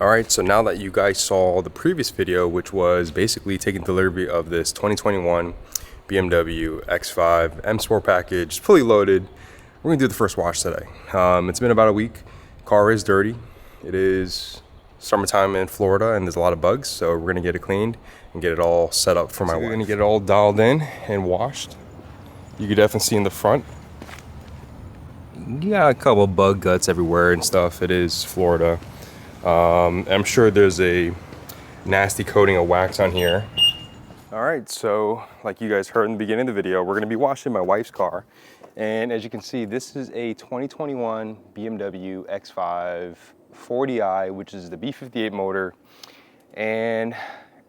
Alright, so now that you guys saw the previous video, which was basically taking delivery of this 2021 BMW X5 M Sport package, fully loaded, we're going to do the first wash today. It's been about a week. Car is dirty. It is summertime in Florida and there's a lot of bugs, so we're going to get it cleaned and get it all set up for my wife. We're going to get it all dialed in and washed. You can definitely see in the front, you got a couple bug guts everywhere and stuff. It is Florida. I'm sure there's a nasty coating of wax on here. All right, so like you guys heard in the beginning of the video, we're gonna be washing my wife's car. And as you can see, this is a 2021 BMW X5 40i, which is the B58 motor. And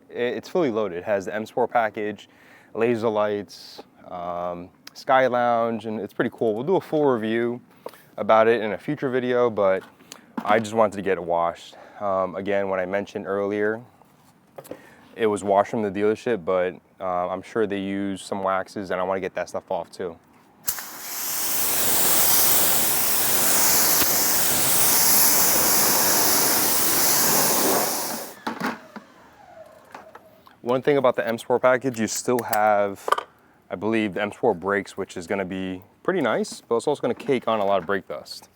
it's fully loaded. It has the M Sport package, laser lights, Sky Lounge, and it's pretty cool. We'll do a full review about it in a future video, but I just wanted to get it washed. Again, when I mentioned earlier, it was washed from the dealership, but I'm sure they use some waxes and I want to get that stuff off too. One thing about the M Sport package, you still have, I believe, the M Sport brakes, which is going to be pretty nice, but it's also going to cake on a lot of brake dust.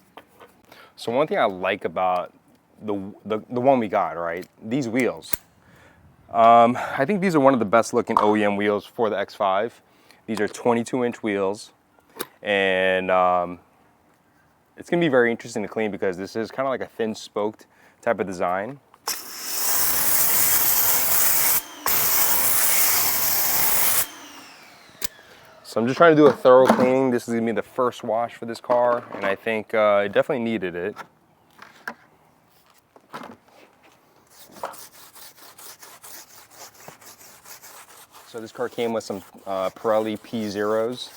So one thing I like about the one we got, right, these wheels. I think these are one of the best looking OEM wheels for the X5. These are 22-inch wheels, and it's gonna be very interesting to clean because this is kind of like a thin spoked type of design. So I'm just trying to do a thorough cleaning. This is gonna be the first wash for this car, and I think it definitely needed it. So this car came with some Pirelli P0s.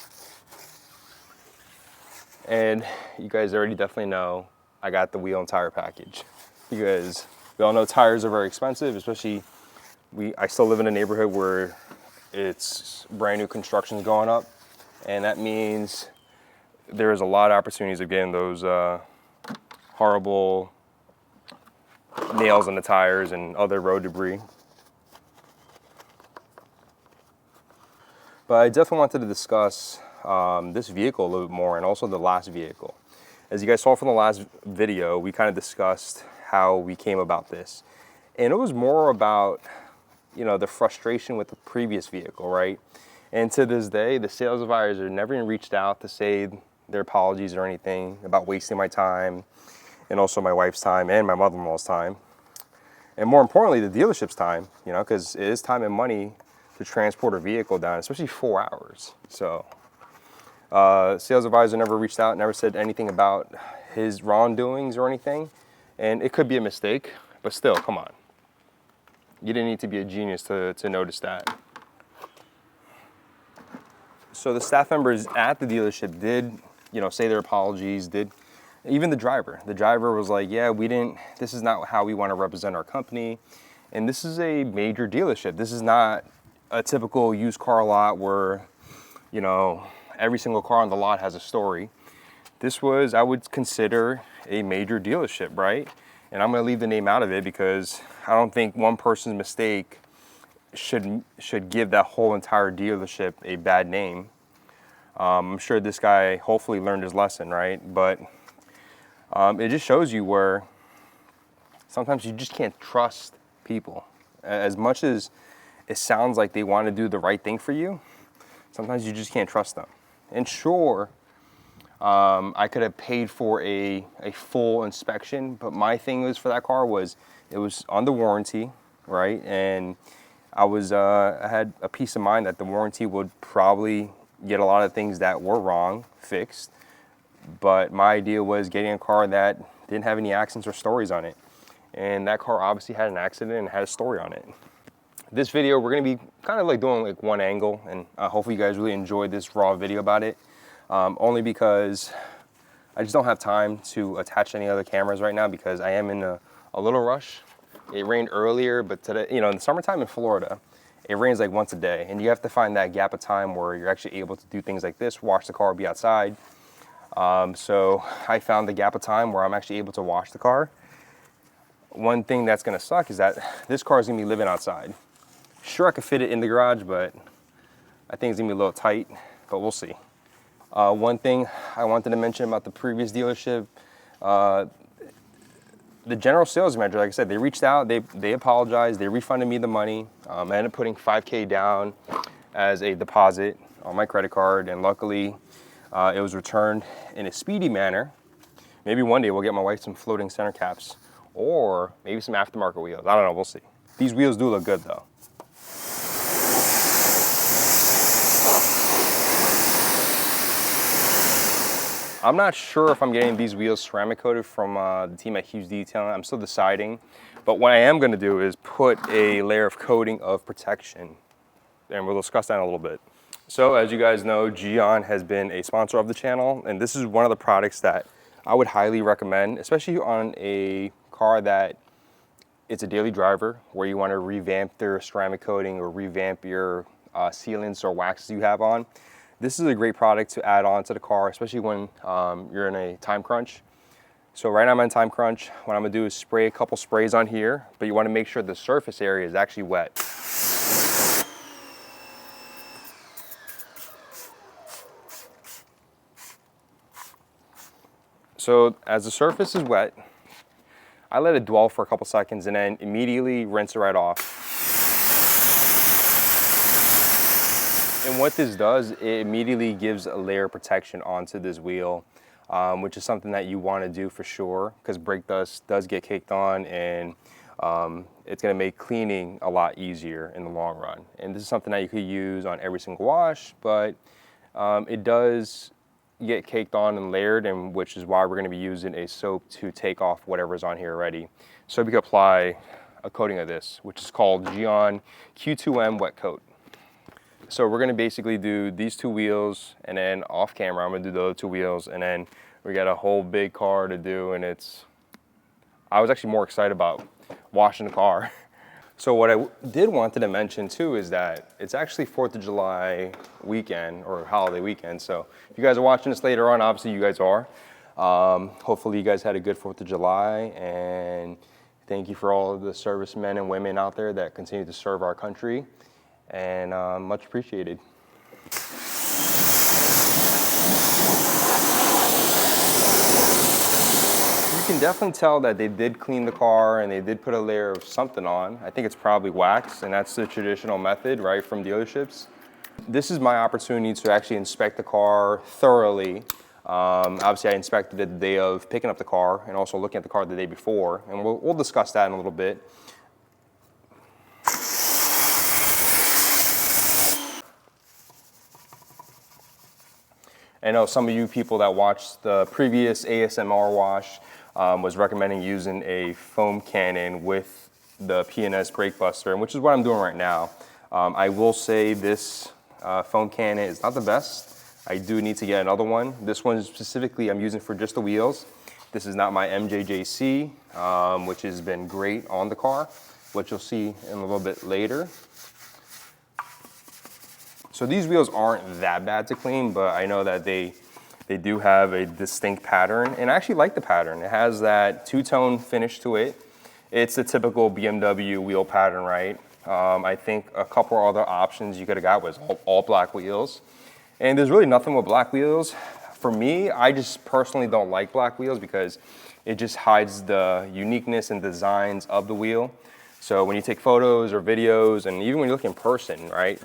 And you guys already definitely know I got the wheel and tire package, because we all know tires are very expensive, especially I still live in a neighborhood where it's brand new constructions going up, and that means there's a lot of opportunities of getting those horrible nails in the tires and other road debris. But I definitely wanted to discuss this vehicle a little bit more, and also the last vehicle. As you guys saw from the last video, we kind of discussed how we came about this, and it was more about, you know, the frustration with the previous vehicle, right? And to this day, the sales advisor never even reached out to say their apologies or anything about wasting my time, and also my wife's time and my mother-in-law's time. And more importantly, the dealership's time, you know, because it is time and money to transport a vehicle down, especially 4 hours. So sales advisor never reached out, never said anything about his wrongdoings or anything. And it could be a mistake, but still, come on. You didn't need to be a genius to notice that. So the staff members at the dealership did, you know, say their apologies, even the driver. The driver was like, yeah, this is not how we want to represent our company. And this is a major dealership. This is not a typical used car lot where, you know, every single car on the lot has a story. This was, I would consider, a major dealership, right? And I'm going to leave the name out of it because I don't think one person's mistake should give that whole entire dealership a bad name. I'm sure this guy hopefully learned his lesson, right? But it just shows you where sometimes you just can't trust people. As much as it sounds like they want to do the right thing for you, sometimes you just can't trust them. And sure, I could have paid for a full inspection, but my thing was for that car was it was under warranty, right? And I had a peace of mind that the warranty would probably get a lot of things that were wrong fixed. But my idea was getting a car that didn't have any accidents or stories on it. And that car obviously had an accident and had a story on it. This video, we're gonna be kind of like doing like one angle, and hopefully you guys really enjoyed this raw video about it. Only because I just don't have time to attach any other cameras right now because I am in a little rush. It rained earlier, but today, you know, in the summertime in Florida, it rains like once a day, and you have to find that gap of time where you're actually able to do things like this, wash the car, be outside. So I found the gap of time where I'm actually able to wash the car. One thing that's gonna suck is that this car is gonna be living outside. Sure, I could fit it in the garage, but I think it's gonna be a little tight, but we'll see. One thing I wanted to mention about the previous dealership, the general sales manager, like I said, they reached out, they apologized, they refunded me the money. I ended up putting $5K down as a deposit on my credit card, and luckily it was returned in a speedy manner. Maybe one day we'll get my wife some floating center caps or maybe some aftermarket wheels. I don't know, we'll see. These wheels do look good though. I'm not sure if I'm getting these wheels ceramic coated from the team at Hughes Detailing. I'm still deciding. But what I am gonna do is put a layer of coating of protection, and we'll discuss that in a little bit. So as you guys know, Gion has been a sponsor of the channel, and this is one of the products that I would highly recommend, especially on a car that it's a daily driver where you wanna revamp their ceramic coating or revamp your sealants or waxes you have on. This is a great product to add on to the car, especially when you're in a time crunch. So right now I'm in time crunch. What I'm gonna do is spray a couple sprays on here, but you wanna make sure the surface area is actually wet. So as the surface is wet, I let it dwell for a couple seconds and then immediately rinse it right off. And what this does, it immediately gives a layer of protection onto this wheel, which is something that you want to do for sure, because brake dust does get caked on, and it's going to make cleaning a lot easier in the long run. And this is something that you could use on every single wash, but it does get caked on and layered, and which is why we're going to be using a soap to take off whatever's on here already. So we can apply a coating of this, which is called Gion Q2M Wet Coat. So we're gonna basically do these two wheels, and then off camera, I'm gonna do the other two wheels, and then we got a whole big car to do, and I was actually more excited about washing the car. So what I did wanted to mention too is that it's actually 4th of July weekend, or holiday weekend. So if you guys are watching this later on, obviously you guys are. Hopefully you guys had a good 4th of July, and thank you for all of the servicemen and women out there that continue to serve our country. And much appreciated. You can definitely tell that they did clean the car and they did put a layer of something on. I think it's probably wax, and that's the traditional method, right, from dealerships. This is my opportunity to actually inspect the car thoroughly. Obviously I inspected it the day of picking up the car, and also looking at the car the day before, and we'll discuss that in a little bit. I know some of you people that watched the previous ASMR wash was recommending using a foam cannon with the P&S brake buster, which is what I'm doing right now. I will say this foam cannon is not the best. I do need to get another one. This one specifically I'm using for just the wheels. This is not my MJJC, which has been great on the car, which you'll see in a little bit later. So these wheels aren't that bad to clean, but I know that they do have a distinct pattern, and I actually like the pattern. It has that two-tone finish to it. It's the typical BMW wheel pattern, right? I think a couple other options you could have got was all black wheels. And there's really nothing with black wheels. For me, I just personally don't like black wheels because it just hides the uniqueness and designs of the wheel. So when you take photos or videos, and even when you look in person, right?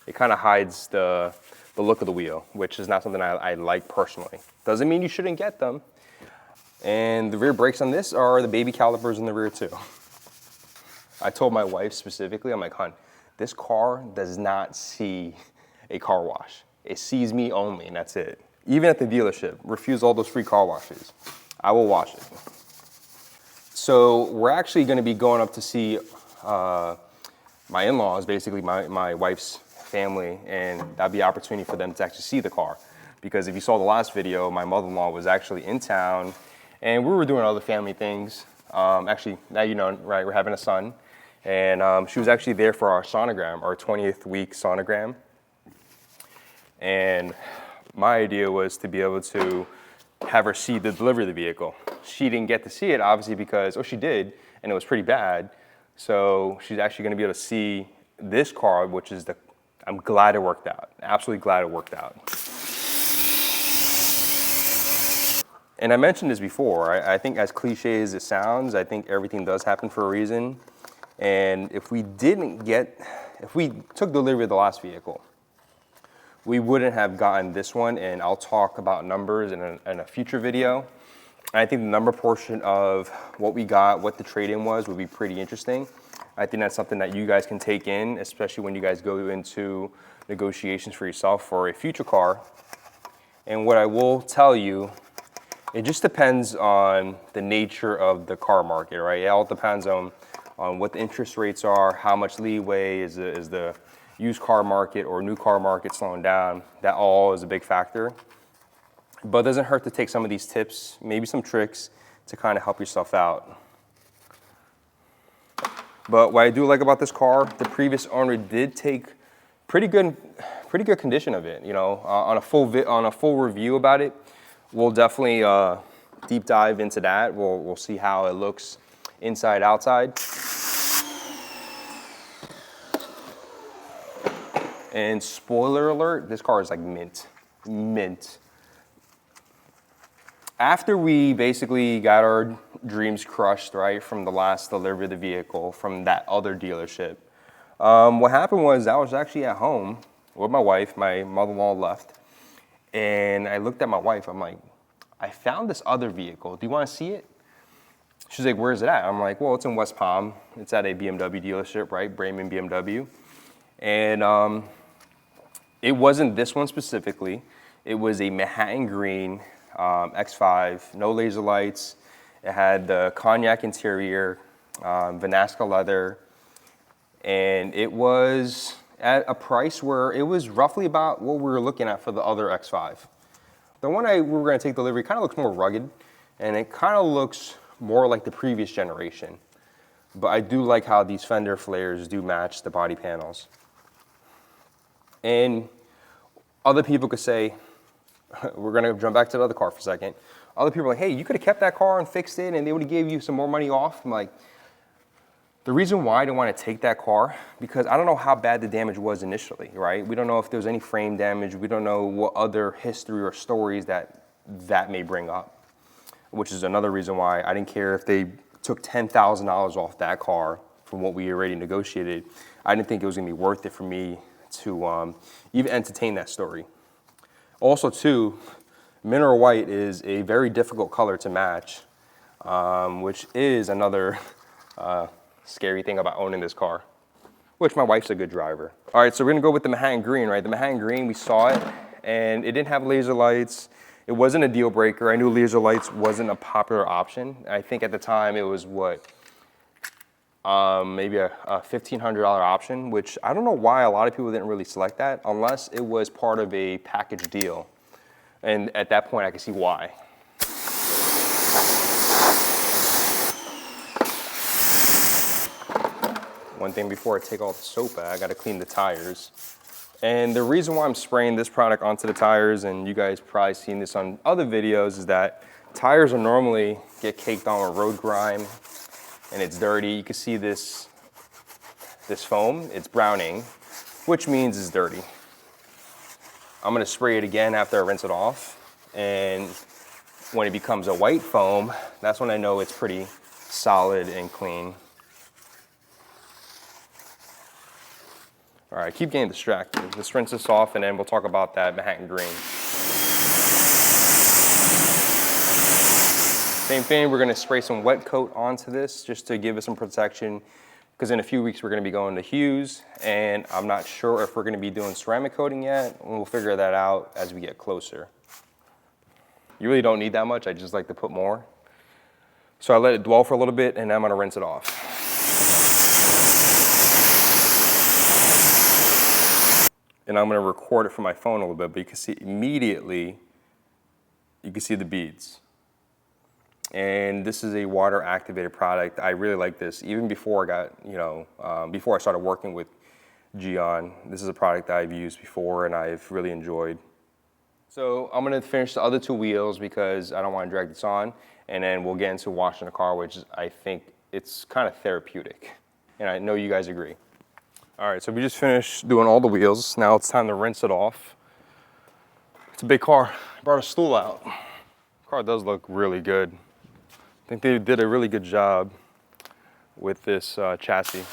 It kind of hides the look of the wheel, which is not something I like personally. Doesn't mean you shouldn't get them. And the rear brakes on this are the baby calipers in the rear too. I told my wife specifically, I'm like, hon, this car does not see a car wash. It sees me only, and that's it. Even at the dealership, refuse all those free car washes. I will wash it. So we're actually gonna be going up to see my in-laws, basically my wife's family, and that'd be an opportunity for them to actually see the car. Because if you saw the last video, my mother-in-law was actually in town, and we were doing other family things. Actually, now you know, right, we're having a son. And she was actually there for our sonogram, our 20th week sonogram. And my idea was to be able to have her see the delivery of the vehicle. She didn't get to see it, obviously, because, oh, she did, and it was pretty bad. So she's actually gonna be able to see this car, which is I'm glad it worked out. Absolutely glad it worked out. And I mentioned this before, I think as cliche as it sounds, I think everything does happen for a reason. And if we took delivery of the last vehicle, we wouldn't have gotten this one, and I'll talk about numbers in a future video. I think the number portion of what we got, what the trade-in was, would be pretty interesting. I think that's something that you guys can take in, especially when you guys go into negotiations for yourself for a future car. And what I will tell you, it just depends on the nature of the car market, right? It all depends on what the interest rates are, how much leeway is the used car market or new car market slowing down. That all is a big factor. But it doesn't hurt to take some of these tips, maybe some tricks to kind of help yourself out. But what I do like about this car, the previous owner did take pretty good condition of it. You know, on a full review about it, we'll definitely deep dive into that. We'll see how it looks inside, outside. And spoiler alert, this car is like mint. After we basically got our dreams crushed, right, from the last delivery of the vehicle from that other dealership, what happened was I was actually at home with my wife. My mother-in-law left, and I looked at my wife. I'm like, I found this other vehicle. Do you want to see it? She's like, where's it at? I'm like, well, it's in West Palm. It's at a BMW dealership, right? Bremen BMW. And it wasn't this one specifically. It was a Manhattan green X5, no laser lights. It had the cognac interior, Vanasca leather, and it was at a price where it was roughly about what we were looking at for the other X5. The one we were going to take delivery kind of looks more rugged, and it kind of looks more like the previous generation. But I do like how these fender flares do match the body panels. And other people could say, we're going to jump back to the other car for a second. Other people are like, hey, you could have kept that car and fixed it, and they would have gave you some more money off. I'm like, the reason why I didn't want to take that car, because I don't know how bad the damage was initially, right? We don't know if there was any frame damage. We don't know what other history or stories that may bring up, which is another reason why I didn't care if they took $10,000 off that car from what we already negotiated. I didn't think it was going to be worth it for me to even entertain that story. Also, too, mineral white is a very difficult color to match, which is another scary thing about owning this car, which my wife's a good driver. All right, so we're gonna go with the Manhattan green, right? The Manhattan green, we saw it, and it didn't have laser lights. It wasn't a deal breaker. I knew laser lights wasn't a popular option. I think at the time it was what, maybe a $1,500 option, which I don't know why a lot of people didn't really select that unless it was part of a package deal. And at that point, I could see why. One thing before I take all the soap out, I gotta clean the tires. And the reason why I'm spraying this product onto the tires, and you guys probably seen this on other videos, is that tires will normally get caked on with road grime and it's dirty. You can see this foam, it's browning, which means it's dirty. I'm gonna spray it again after I rinse it off. And when it becomes a white foam, that's when I know it's pretty solid and clean. All right, keep getting distracted. Let's rinse this off and then we'll talk about that Manhattan green. Same thing, we're gonna spray some wet coat onto this just to give it some protection, because in a few weeks we're gonna be going to Hughes, and I'm not sure if we're gonna be doing ceramic coating yet, and we'll figure that out as we get closer. You really don't need that much, I just like to put more. So I let it dwell for a little bit and then I'm gonna rinse it off. And I'm gonna record it from my phone a little bit, but you can see immediately, you can see the beads. And this is a water activated product. I really like this. Even before I got, before I started working with Gion, this is a product that I've used before and I've really enjoyed. So I'm gonna finish the other two wheels because I don't wanna drag this on, and then we'll get into washing the car, which I think it's kind of therapeutic. And I know you guys agree. All right, so we just finished doing all the wheels. Now it's time to rinse it off. It's a big car. I brought a stool out. The car does look really good. I think they did a really good job with this chassis.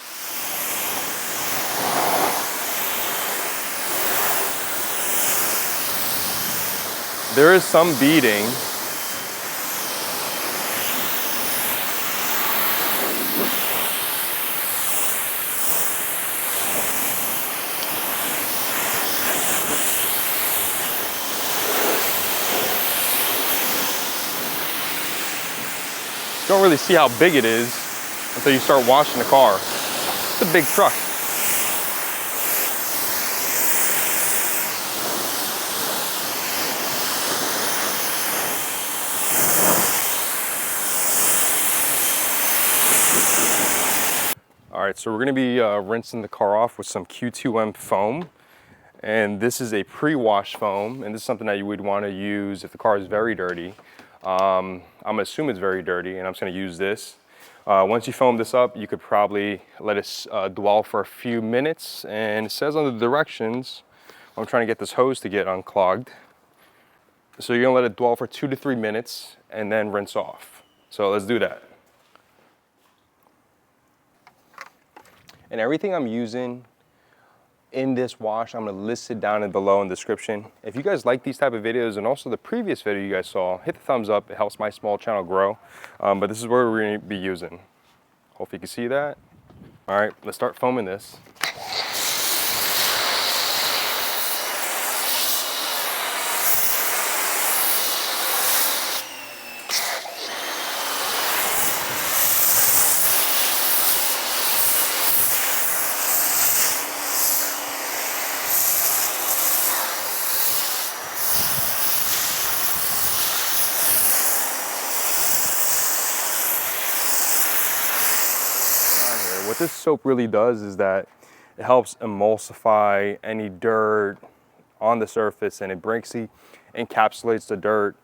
There is some beading. You don't really see how big it is until you start washing the car. It's a big truck. All right, so we're gonna be rinsing the car off with some Q2M foam. And this is a pre-wash foam, and this is something that you would wanna use if the car is very dirty. I'm gonna assume it's very dirty, and I'm just gonna use this. Once you foam this up, you could probably let it dwell for a few minutes, and it says on the directions, I'm trying to get this hose to get unclogged. So you're gonna let it dwell for 2 to 3 minutes, and then rinse off. So let's do that. And everything I'm using in this wash, I'm gonna list it down below in the description. If you guys like these type of videos and also the previous video you guys saw, hit the thumbs up. It helps my small channel grow. But this is what we're gonna be using. Hopefully you can see that. All right, let's start foaming this. What this soap really does is that it helps emulsify any dirt on the surface, and it encapsulates the dirt,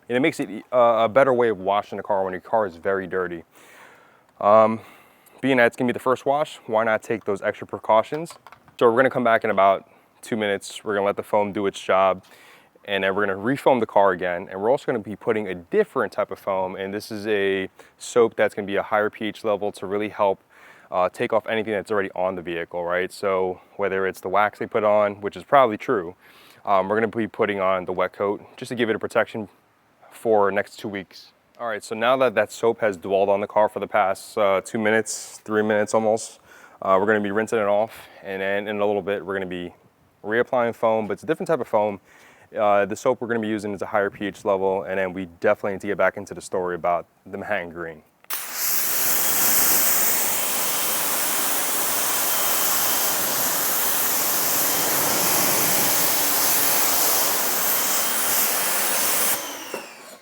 and it makes it a better way of washing the car when your car is very dirty. Being that it's gonna be the first wash, why not take those extra precautions? So we're gonna come back in about 2 minutes. We're gonna let the foam do its job, and then we're gonna refoam the car again. And we're also gonna be putting a different type of foam, and this is a soap that's gonna be a higher pH level to really help take off anything that's already on the vehicle, right? So whether it's the wax they put on, which is probably true, we're gonna be putting on the wet coat just to give it a protection for the next 2 weeks. All right, so now that that soap has dwelled on the car for the past 2 minutes, 3 minutes almost, we're gonna be rinsing it off, and then in a little bit, we're gonna be reapplying foam, but it's a different type of foam. The soap we're gonna be using is a higher pH level, and then we definitely need to get back into the story about the Manhattan Green.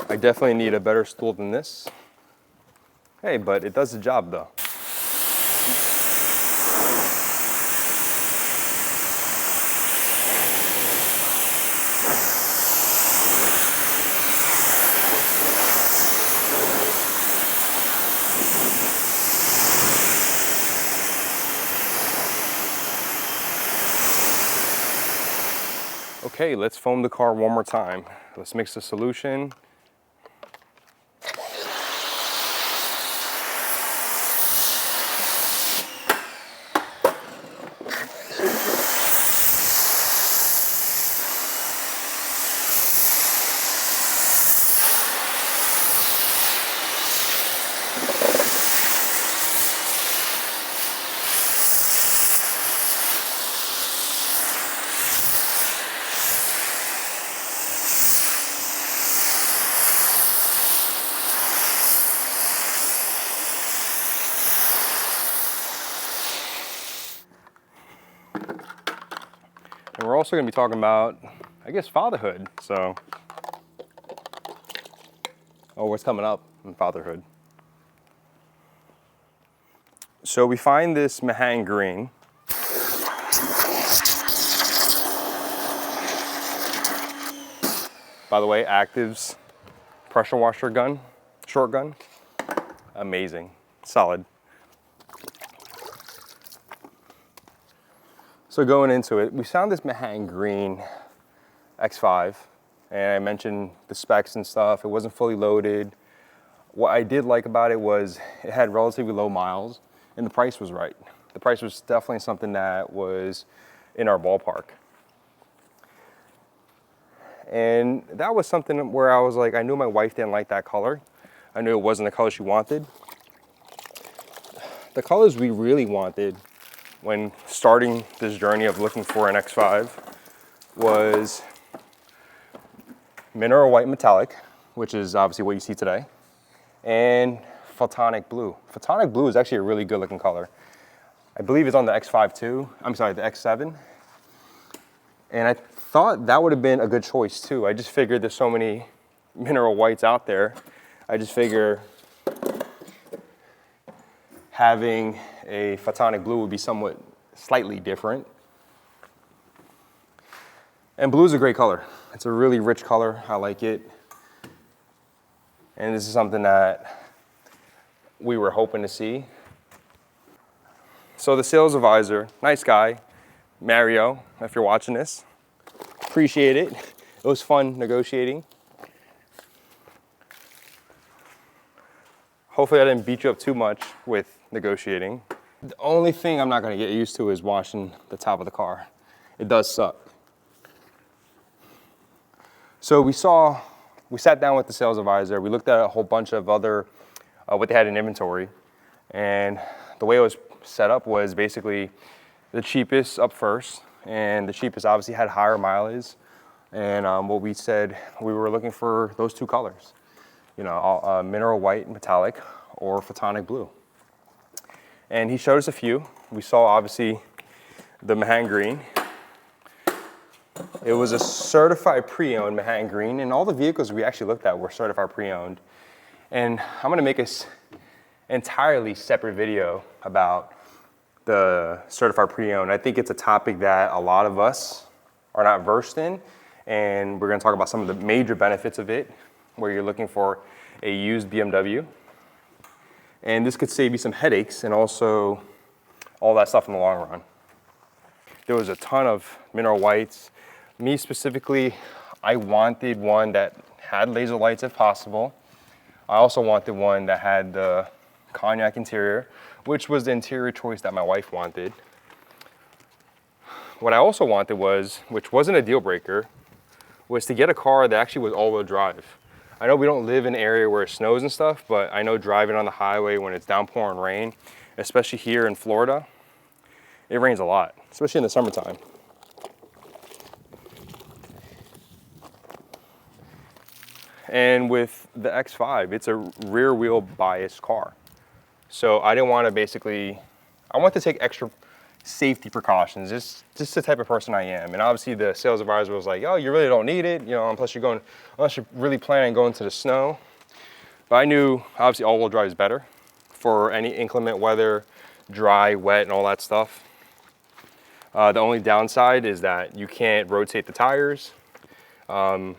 I definitely need a better stool than this. Hey, but it does the job though. Okay, let's foam the car one more time. Let's mix the solution. And we're also going to be talking about, I guess, fatherhood. So, what's coming up in fatherhood? So we find this Manhattan Green. By the way, Active's pressure washer gun, short gun, amazing. solid. So going into it, we found this Manhattan green X5, and I mentioned the specs and stuff. It wasn't fully loaded. What I did like about it was it had relatively low miles, and the price was right. The price was definitely something that was in our ballpark. And that was something where I was like, I knew my wife didn't like that color. I knew it wasn't the color she wanted. The colors we really wanted when starting this journey of looking for an X5 was mineral white metallic, which is obviously what you see today, and photonic blue. Photonic blue is actually a really good looking color. I believe it's on the X5 too. I'm sorry, the X7. And I thought that would have been a good choice too. I just figured there's so many mineral whites out there. I just figure having a photonic blue would be somewhat slightly different. And blue is a great color. It's a really rich color. I like it. And this is something that we were hoping to see. So the sales advisor, nice guy, Mario, if you're watching this, appreciate it. It was fun negotiating. Hopefully I didn't beat you up too much with negotiating. The only thing I'm not gonna get used to is washing the top of the car. It does suck. So we sat down with the sales advisor. We looked at a whole bunch of other, what they had in inventory. And the way it was set up was basically the cheapest up first. And the cheapest obviously had higher mileage. And what we said, we were looking for those two colors. You know, mineral white metallic or photonic blue. And he showed us a few. We saw obviously the Manhattan green. It was a certified pre-owned Manhattan green, and all the vehicles we actually looked at were certified pre-owned. And I'm gonna make an entirely separate video about the certified pre-owned. I think it's a topic that a lot of us are not versed in, and we're gonna talk about some of the major benefits of it, where you're looking for a used BMW. And this could save you some headaches and also all that stuff in the long run. There was a ton of mineral whites. Me specifically, I wanted one that had laser lights if possible. I also wanted one that had the cognac interior, which was the interior choice that my wife wanted. What I also wanted was, which wasn't a deal breaker, was to get a car that actually was all-wheel drive. I know we don't live in an area where it snows and stuff, but I know driving on the highway when it's downpouring rain, especially here in Florida, it rains a lot, especially in the summertime. And with the X5, it's a rear wheel biased car. So I didn't want to basically, I want to take extra safety precautions, just the type of person I am. And obviously the sales advisor was like, oh, you really don't need it, you know, unless you're really planning on going to the snow. But I knew obviously all-wheel drive is better for any inclement weather, dry, wet, and all that stuff. The only downside is that you can't rotate the tires. Or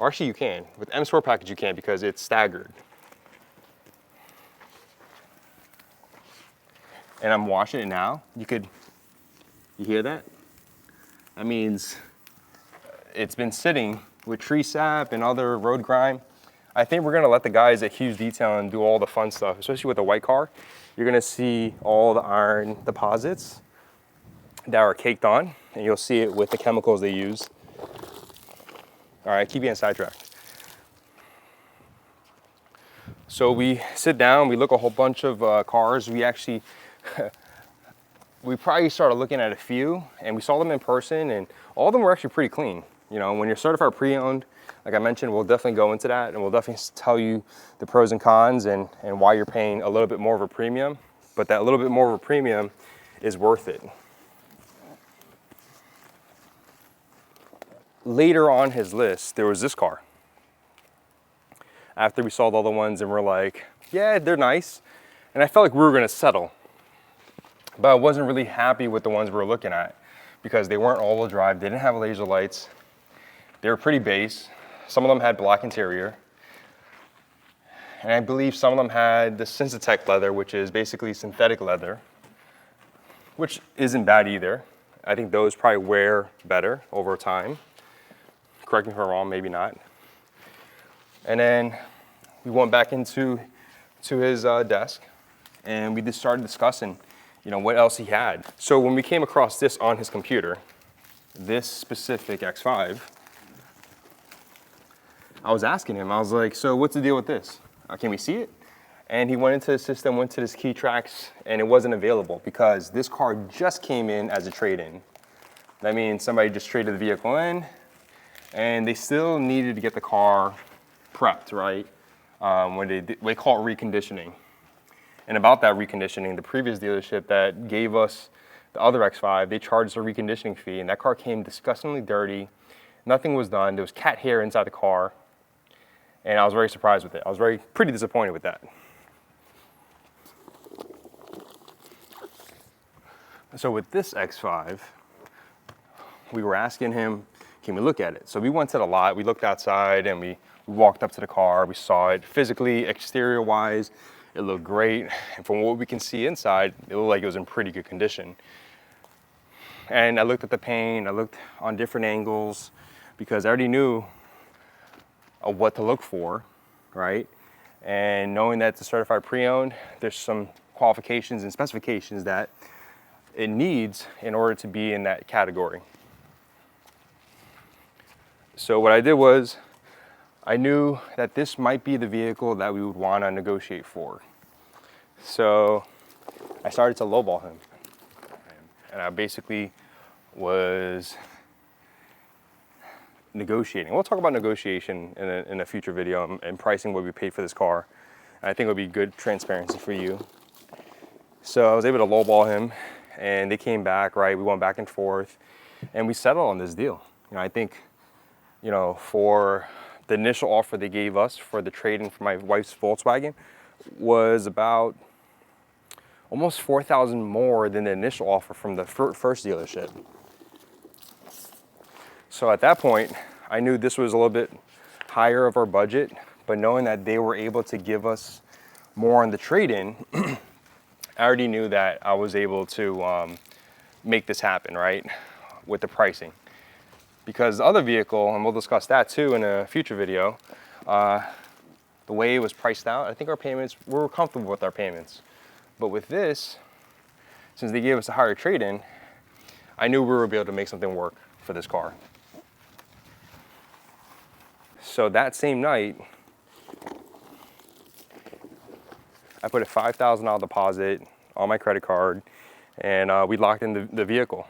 actually you can. With M Sport package you can because it's staggered. And I'm washing it now. You hear that? That means it's been sitting with tree sap and other road grime. I think we're gonna let the guys at Hughes Detailing do all the fun stuff, especially with the white car. You're gonna see all the iron deposits that are caked on, and you'll see it with the chemicals they use. All right, keep getting sidetracked. So we sit down, we look a whole bunch of cars. We actually, we probably started looking at a few, and we saw them in person, and all of them were actually pretty clean. You know, when you're certified pre-owned, like I mentioned, we'll definitely go into that, and we'll definitely tell you the pros and cons and why you're paying a little bit more of a premium, but that little bit more of a premium is worth it. Later on his list, there was this car. After we saw the other ones and we're like, yeah, they're nice. And I felt like we were gonna settle. But I wasn't really happy with the ones we were looking at because they weren't all-wheel drive, they didn't have laser lights. They were pretty base. Some of them had black interior. And I believe some of them had the Synthetech leather, which is basically synthetic leather, which isn't bad either. I think those probably wear better over time. Correct me if I'm wrong, maybe not. And then we went back into his desk, and we just started discussing, you know, what else he had. So when we came across this on his computer, this specific X5, I was asking him, I was like, so what's the deal with this? Can we see it? And he went into the system, went to his key tracks, and it wasn't available because this car just came in as a trade-in. That means somebody just traded the vehicle in, and they still needed to get the car prepped, right? When they call it reconditioning. And about that reconditioning, the previous dealership that gave us the other X5, they charged us a reconditioning fee, and that car came disgustingly dirty. Nothing was done. There was cat hair inside the car, and I was very surprised with it. I was pretty disappointed with that. So with this X5, we were asking him, can we look at it? So we went to the lot, we looked outside, and we walked up to the car, we saw it physically, exterior-wise, it looked great. And from what we can see inside, it looked like it was in pretty good condition. And I looked at the paint, I looked on different angles, because I already knew what to look for, right? And knowing that it's a certified pre-owned, there's some qualifications and specifications that it needs in order to be in that category. So what I did was, I knew that this might be the vehicle that we would want to negotiate for. So I started to lowball him. And I basically was negotiating. We'll talk about negotiation in a future video and pricing what we paid for this car. And I think it would be good transparency for you. So I was able to lowball him, and they came back, right? We went back and forth, and we settled on this deal. You know, I think, you know, for the initial offer they gave us for the trade-in for my wife's Volkswagen was about almost $4,000 more than the initial offer from the first dealership. So at that point, I knew this was a little bit higher of our budget, but knowing that they were able to give us more on the trade-in, I already knew that I was able to make this happen, right, with the pricing. Because the other vehicle, and we'll discuss that too in a future video, the way it was priced out, I think our payments, we were comfortable with our payments. But with this, since they gave us a higher trade-in, I knew we were able to make something work for this car. So that same night, I put a $5,000 deposit on my credit card, and we locked in the vehicle.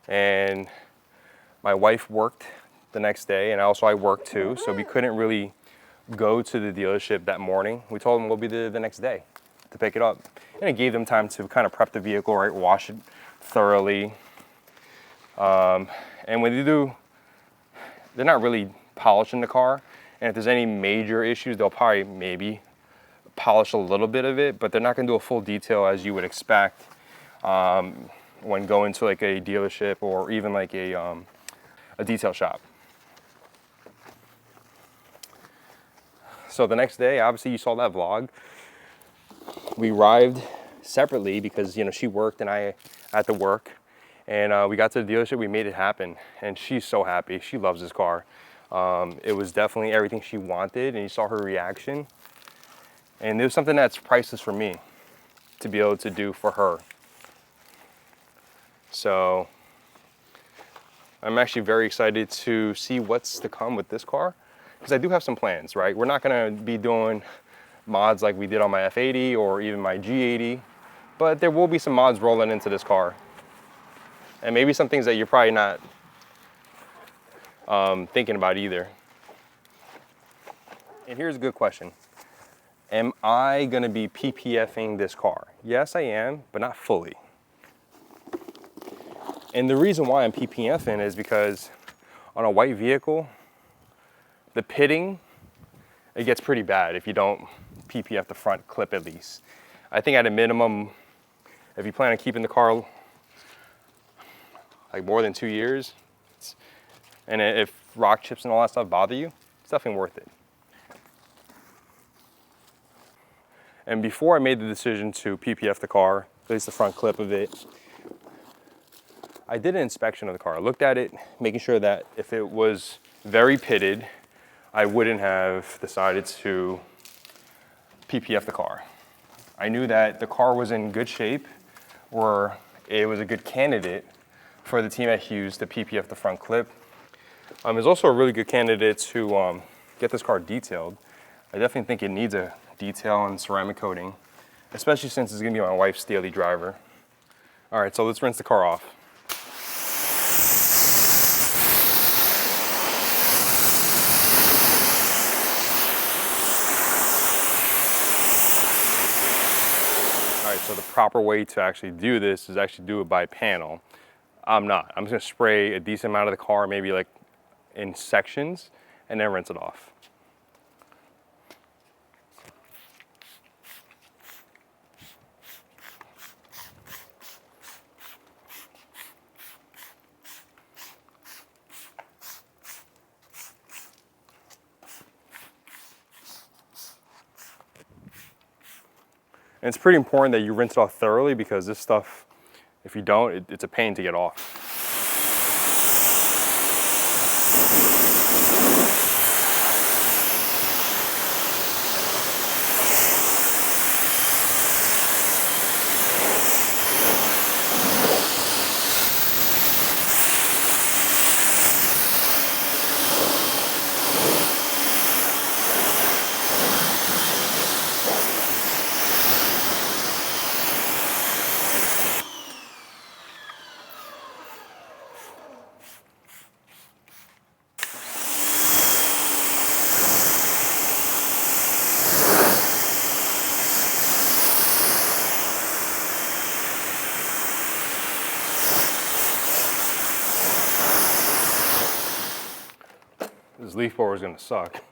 And my wife worked the next day, and also I worked too, so we couldn't really go to the dealership that morning. We told them we'll be there the next day to pick it up. And it gave them time to kind of prep the vehicle, right, wash it thoroughly. And when they do, they're not really polishing the car, and if there's any major issues, they'll probably maybe polish a little bit of it, but they're not going to do a full detail as you would expect when going to like a dealership or even like a detail shop. So the next day, obviously you saw that vlog. We arrived separately because, you know, she worked and I had to work, and we got to the dealership, we made it happen, and she's so happy. She loves this car. It was definitely everything she wanted, and you saw her reaction. And it was something that's priceless for me to be able to do for her. So I'm actually very excited to see what's to come with this car, because I do have some plans, right? We're not gonna be doing mods like we did on my F80 or even my G80, but there will be some mods rolling into this car. And maybe some things that you're probably not thinking about either. And here's a good question. Am I gonna be PPFing this car? Yes, I am, but not fully. And the reason why I'm PPFing is because on a white vehicle, the pitting, it gets pretty bad if you don't PPF the front clip at least. I think at a minimum, if you plan on keeping the car like more than 2 years, and if rock chips and all that stuff bother you, it's definitely worth it. And before I made the decision to PPF the car, at least the front clip of it, I did an inspection of the car. I looked at it, making sure that if it was very pitted, I wouldn't have decided to PPF the car. I knew that the car was in good shape, or it was a good candidate for the team at Hughes to PPF the front clip. It's also a really good candidate to get this car detailed. I definitely think it needs a detail and ceramic coating, especially since it's gonna be my wife's daily driver. All right, so let's rinse the car off. All right, so the proper way to actually do this is actually do it by panel. I'm not. I'm just gonna spray a decent amount of the car, maybe like in sections, and then rinse it off. And it's pretty important that you rinse it off thoroughly, because this stuff, if you don't, it's a pain to get off. This leaf blower is gonna suck.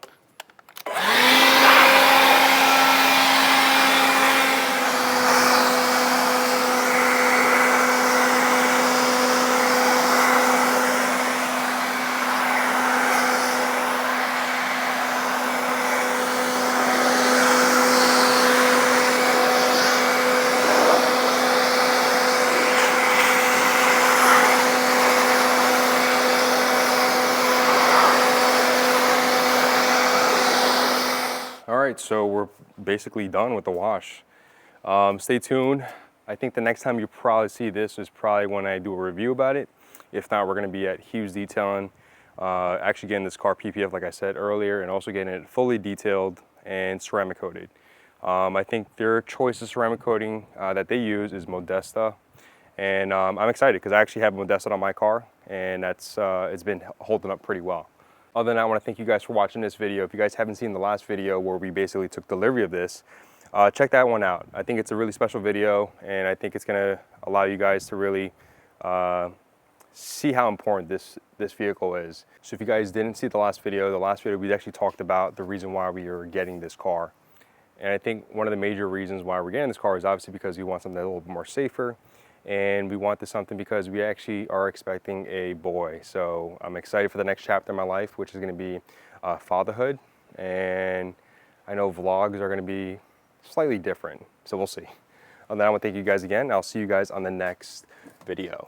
All right, so we're basically done with the wash. Stay tuned. I think the next time you probably see this is probably when I do a review about it. If not, we're gonna be at Hughes Detailing, actually getting this car PPF like I said earlier, and also getting it fully detailed and ceramic coated. I think their choice of ceramic coating that they use is Modesta. And I'm excited because I actually have Modesta on my car, and that's it's been holding up pretty well. Other than that, I want to thank you guys for watching this video. If you guys haven't seen the last video where we basically took delivery of this, check that one out. I think it's a really special video, and I think it's going to allow you guys to really see how important this vehicle is. So if you guys didn't see the last video we actually talked about the reason why we are getting this car. And I think one of the major reasons why we're getting this car is obviously because we want something a little bit more safer. And we want this something because we actually are expecting a boy. So I'm excited for the next chapter in my life, which is going to be fatherhood. And I know vlogs are going to be slightly different, so we'll see. And then I want to thank you guys again. I'll see you guys on the next video.